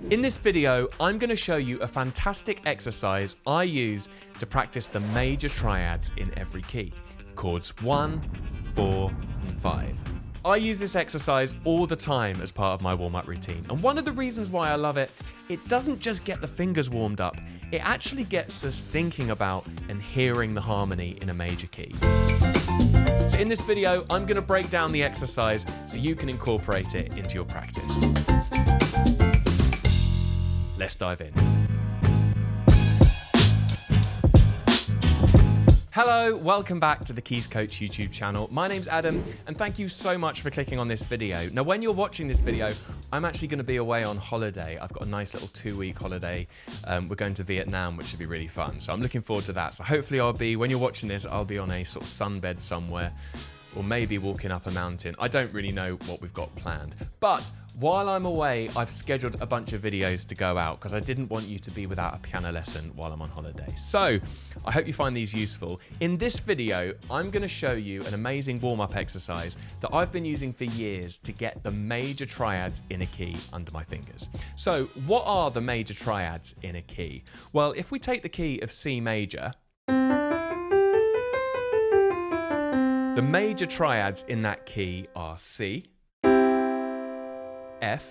In this video, I'm going to show you a fantastic exercise I use to practice the major triads in every key. Chords 1, 4, and 5. I use this exercise all the time as part of my warm-up routine. And one of the reasons why I love it, it doesn't just get the fingers warmed up, it actually gets us thinking about and hearing the harmony in a major key. So in this video, I'm going to break down the exercise so you can incorporate it into your practice. Let's dive in. Hello, welcome back to the Keys Coach YouTube channel. My name's Adam, and thank you so much for clicking on this video. Now, when you're watching this video, I'm actually going to be away on holiday. I've got a nice little 2-week holiday. We're going to Vietnam, which should be really fun. So I'm looking forward to that. So hopefully when you're watching this, I'll be on a sort of sunbed somewhere, or maybe walking up a mountain. I don't really know what we've got planned. But while I'm away, I've scheduled a bunch of videos to go out because I didn't want you to be without a piano lesson while I'm on holiday. So I hope you find these useful. In this video, I'm going to show you an amazing warm-up exercise that I've been using for years to get the major triads in a key under my fingers. So what are the major triads in a key? Well, if we take the key of C major, the major triads in that key are C, F,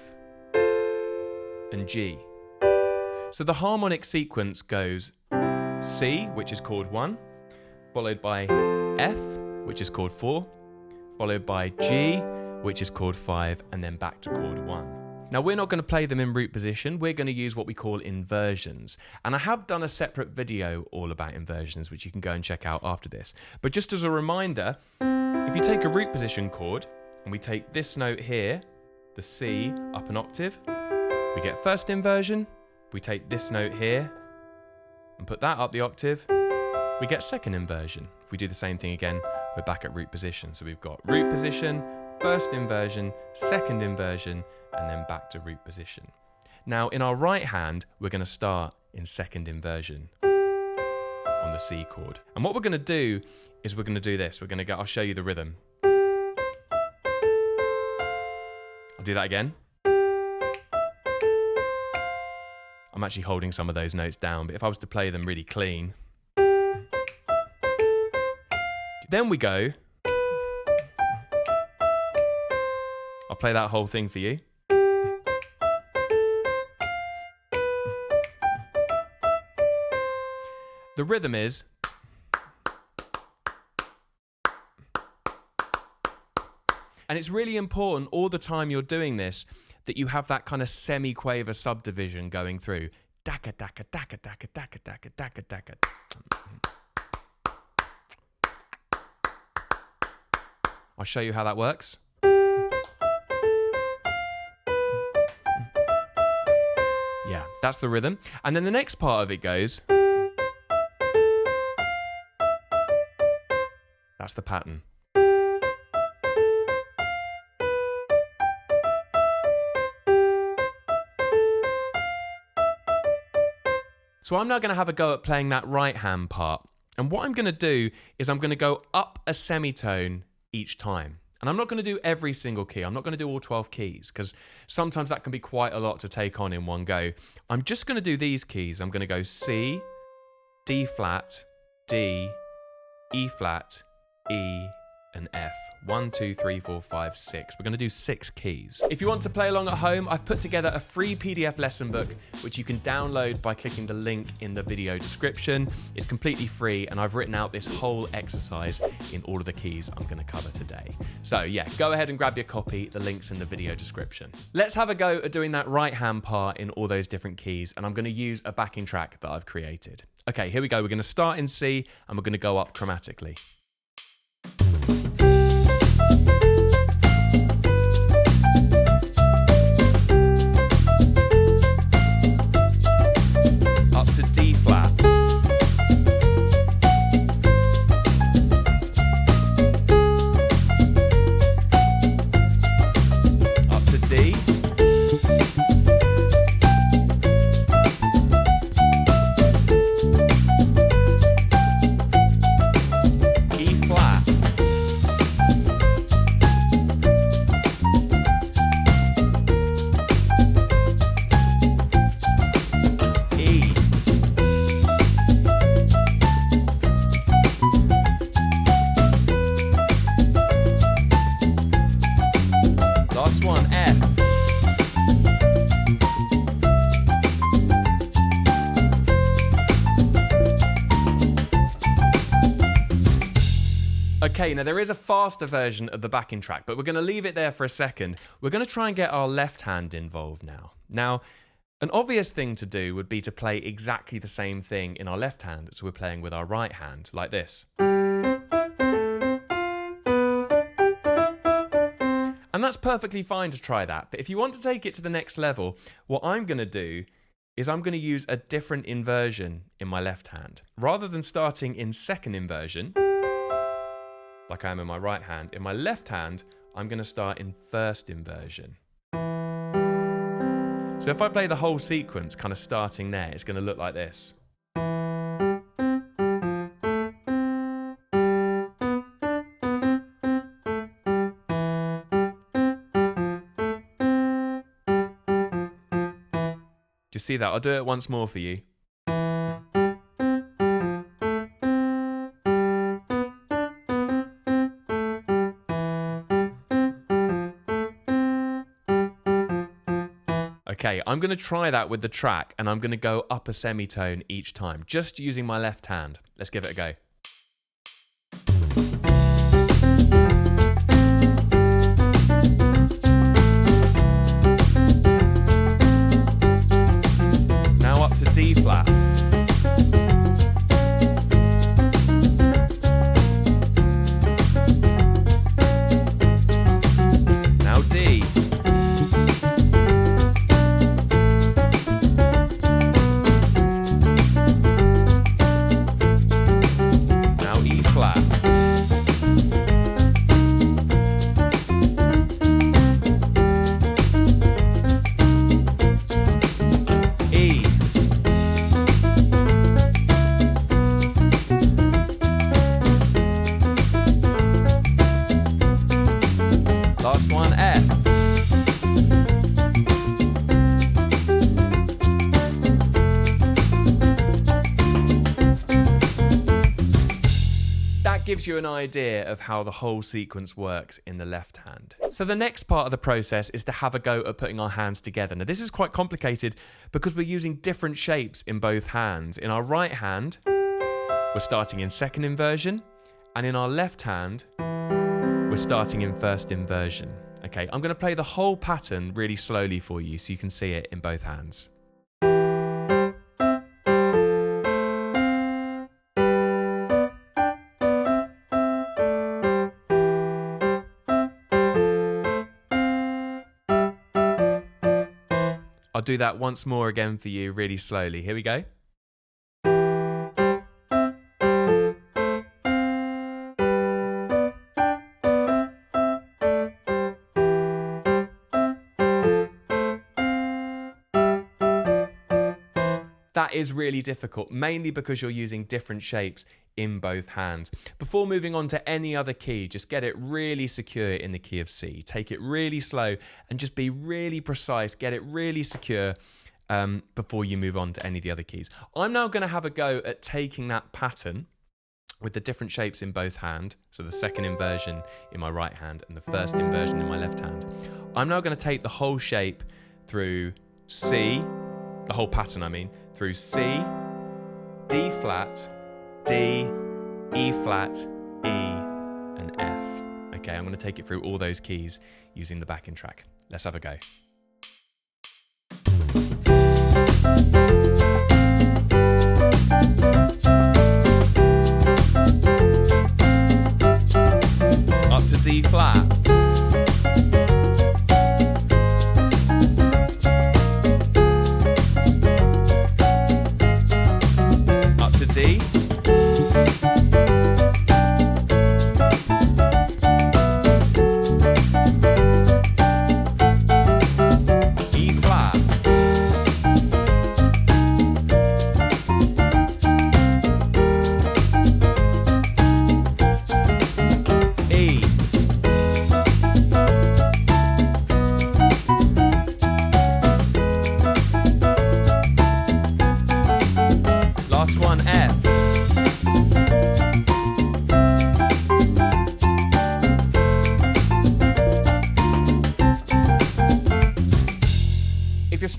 and G. So the harmonic sequence goes C, which is chord 1, followed by F, which is chord 4, followed by G, which is chord 5, and then back to chord 1. Now, we're not going to play them in root position. We're going to use what we call inversions. And I have done a separate video all about inversions, which you can go and check out after this. But just as a reminder, if you take a root position chord and we take this note here, the C, up an octave, we get first inversion. We take this note here and put that up the octave, we get second inversion. If we do the same thing again, we're back at root position. So we've got root position, first inversion, second inversion, and then back to root position. Now, in our right hand, we're going to start in second inversion on the C chord. And what we're going to do is we're going to do this. I'll show you the rhythm. I'll do that again. I'm actually holding some of those notes down, but if I was to play them really clean. Then we go. I'll play that whole thing for you. The rhythm is. And it's really important all the time you're doing this that you have that kind of semi-quaver subdivision going through. Daka, daka, daka, daka, daka, daka, daka, daka. I'll show you how that works. Yeah, that's the rhythm. And then the next part of it goes. That's the pattern. So I'm now going to have a go at playing that right hand part. And what I'm going to do is I'm going to go up a semitone each time. And I'm not going to do every single key. I'm not going to do all 12 keys because sometimes that can be quite a lot to take on in one go. I'm just going to do these keys. I'm going to go C, D flat, D, E flat, E, and F. 1, 2, 3, 4, 5, 6. We're going to do 6 keys. If you want to play along at home, I've put together a free PDF lesson book, which you can download by clicking the link in the video description. It's completely free, and I've written out this whole exercise in all of the keys I'm going to cover today. So yeah, go ahead and grab your copy. The link's in the video description. Let's have a go at doing that right hand part in all those different keys, and I'm going to use a backing track that I've created. Okay, here we go. We're going to start in C, and we're going to go up chromatically. To D flat. Up to D. Okay, now there is a faster version of the backing track, but we're going to leave it there for a second. We're going to try and get our left hand involved now. Now, an obvious thing to do would be to play exactly the same thing in our left hand as we're playing with our right hand, like this. And that's perfectly fine to try that, but if you want to take it to the next level, what I'm going to do is I'm going to use a different inversion in my left hand. Rather than starting in second inversion, like I am in my right hand, in my left hand, I'm going to start in first inversion. So if I play the whole sequence, kind of starting there, it's going to look like this. Do you see that? I'll do it once more for you. Okay, I'm going to try that with the track and I'm going to go up a semitone each time, just using my left hand. Let's give it a go. Now up to D flat. Now D. Last one, F. That gives you an idea of how the whole sequence works in the left hand. So the next part of the process is to have a go at putting our hands together. Now this is quite complicated because we're using different shapes in both hands. In our right hand, we're starting in second inversion, and in our left hand, we're starting in first inversion. Okay, I'm going to play the whole pattern really slowly for you so you can see it in both hands. I'll do that once more again for you really slowly. Here we go. That is really difficult, mainly because you're using different shapes in both hands. Before moving on to any other key, just get it really secure in the key of C. Take it really slow and just be really precise, get it really secure before you move on to any of the other keys. I'm now going to have a go at taking that pattern with the different shapes in both hands, so the second inversion in my right hand and the first inversion in my left hand. I'm now going to take the whole shape through C, the whole pattern I mean, through C, D flat, D, E flat, E, and F. Okay, I'm going to take it through all those keys using the backing track. Let's have a go. Up to D flat. D.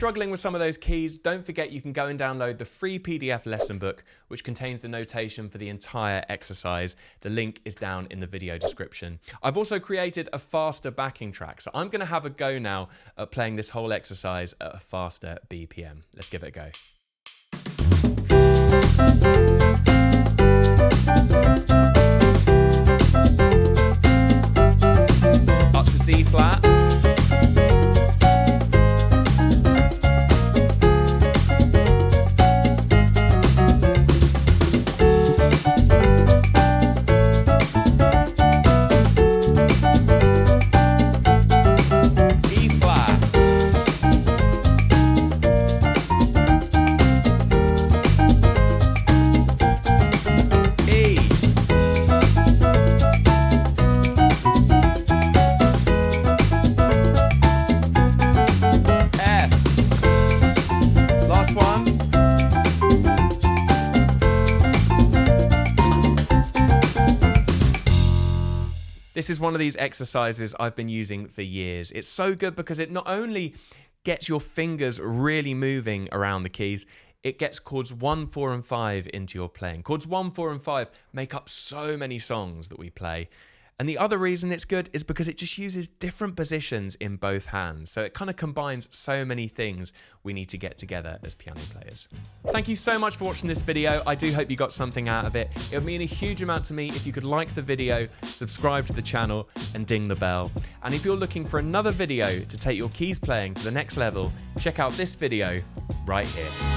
struggling with some of those keys, don't forget you can go and download the free PDF lesson book, which contains the notation for the entire exercise. The link is down in the video description. I've also created a faster backing track, so I'm going to have a go now at playing this whole exercise at a faster BPM. Let's give it a go. Up to D flat. This is one of these exercises I've been using for years. It's so good because it not only gets your fingers really moving around the keys, it gets chords 1, 4, and 5 into your playing. Chords 1, 4, and 5 make up so many songs that we play. And the other reason it's good is because it just uses different positions in both hands. So it kind of combines so many things we need to get together as piano players. Thank you so much for watching this video. I do hope you got something out of it. It would mean a huge amount to me if you could like the video, subscribe to the channel, and ding the bell. And if you're looking for another video to take your keys playing to the next level, check out this video right here.